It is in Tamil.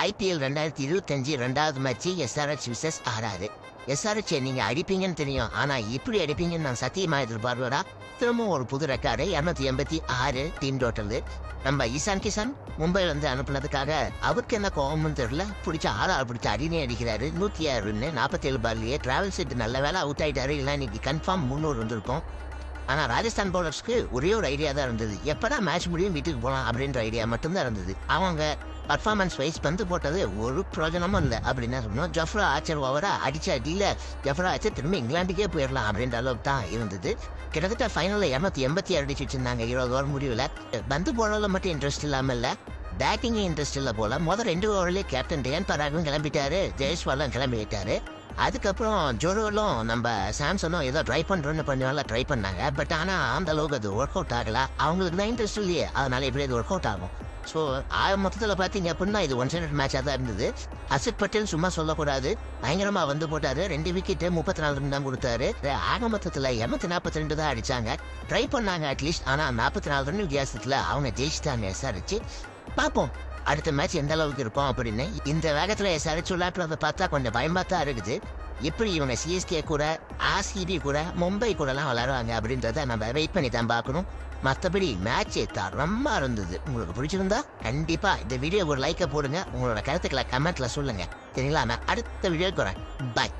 IPL 2025 2வது match SRH vs RR. SRH நீங்க அடிப்பீங்கன்னு தெரியும். ஆனா இப்படி அடிப்பீங்கன்னு நான் சத்தியமா எதிர்பார்க்கலடா. திரும்ப ஒரு புது ரெக்கார்டு 286 டீம் டோட்டல். நம்ம ஈசான் கிசான் மும்பைல இருந்து அனுப்புனதுக்காக அவருக்கு என்ன கோவம்னு தெரியல. பிடிச்ச பிடிச்ச அடினே அடிக்கிறாரு. 106 ரன் 47 பால்லையே. டிராவல் செட் நல்ல வேலை அவுட் ஆயிட்டாரு. இல்லை இன்னைக்கு கன்ஃபார்ம் 300 வந்திருக்கும். ஆனால் ராஜஸ்தான் பவுலர்ஸ்க்கு ஒரே ஒரு ஐடியா தான் இருந்தது. எப்படா மேட்ச் முடியும் வீட்டுக்கு போகலாம் அப்படின்ற ஐடியா மட்டும்தான் இருந்தது. அவங்க பர்ஃபார்மன்ஸ் வைஸ் பந்து போட்டது ஒரு பிரயோஜனமும் இல்லை அப்படின்னு சொன்னோம். ஜஃப்ரா ஆச்சர் ஓவரா அடிச்ச அடியில் ஜஃப்ரா ஆச்சர் திரும்ப இங்கிலாந்துக்கே போயிடலாம் அப்படின்ற அளவுக்கு தான் இருந்தது. கிட்டத்தட்ட ஃபைனலில் 286 அடிச்சு வச்சிருந்தாங்க 20 ஓவர் முடிவில். பந்து போடுறதுல மட்டும் இன்ட்ரெஸ்ட் இல்லாமல் இல்லை, பேட்டிங் இன்ட்ரெஸ்ட் இல்லை போல. முதல் 2 ஓவர்லேயே கேப்டன் டேன் பராகும் கிளம்பிட்டாரு, ஜெயஸ்வாலும் கிளம்பிட்டாரு. அதுக்கப்புறம் ஜோரோலும் நம்ம சாம்சனும் ஏதோ ட்ரை ட்ரை பண்ணாங்க. பட் ஆனால் அந்த அளவுக்கு அது ஒர்க் அவுட் ஆகல. அவங்களுக்கு தான் இன்ட்ரெஸ்ட் இல்லையே, அதனால எப்படி அது ஒர்க் அவுட் ஆகும். ஸோ மொத்தத்தில் பார்த்தீங்க அப்படின்னா இது 1-sided மேட்சாக தான் இருந்தது. ஹர்ஷித் பட்டேல் சும்மா சொல்லக்கூடாது, பயங்கரமாக வந்து போட்டார். 2 விக்கெட்டு 34 ரன் தான் கொடுத்தாரு. ஆக மொத்தத்தில் 242 தான் அடித்தாங்க. ட்ரை பண்ணாங்க அட்லீஸ்ட். ஆனால் 44 ரன் வித்தியாசத்தில் அவங்க ஜெயிச்சிட்டாங்க SRH. பார்ப்போம் அடுத்த மேட்ச் எந்த அளவுக்கு இருக்கும் அப்படின்னு. இந்த வேகத்தில் SRH விளையாட்டுறதை பார்த்தா கொஞ்சம் பயமாக தான் இருக்குது. எப்படி இவங்க CSK கூட RCB கூட மும்பை கூடலாம் விளையாடுவாங்க அப்படின்றத நம்ம வெயிட் பண்ணி தான் பார்க்கணும். மற்றபடி மேட்சே தரமாக இருந்தது. உங்களுக்கு பிடிச்சிருந்தா கண்டிப்பாக இந்த வீடியோ ஒரு லைக்கை போடுங்க. உங்களோட கருத்துக்களை கமெண்ட்டில் சொல்லுங்கள். சரிங்களா? நான் அடுத்த வீடியோக்கு வரேன். பாய்.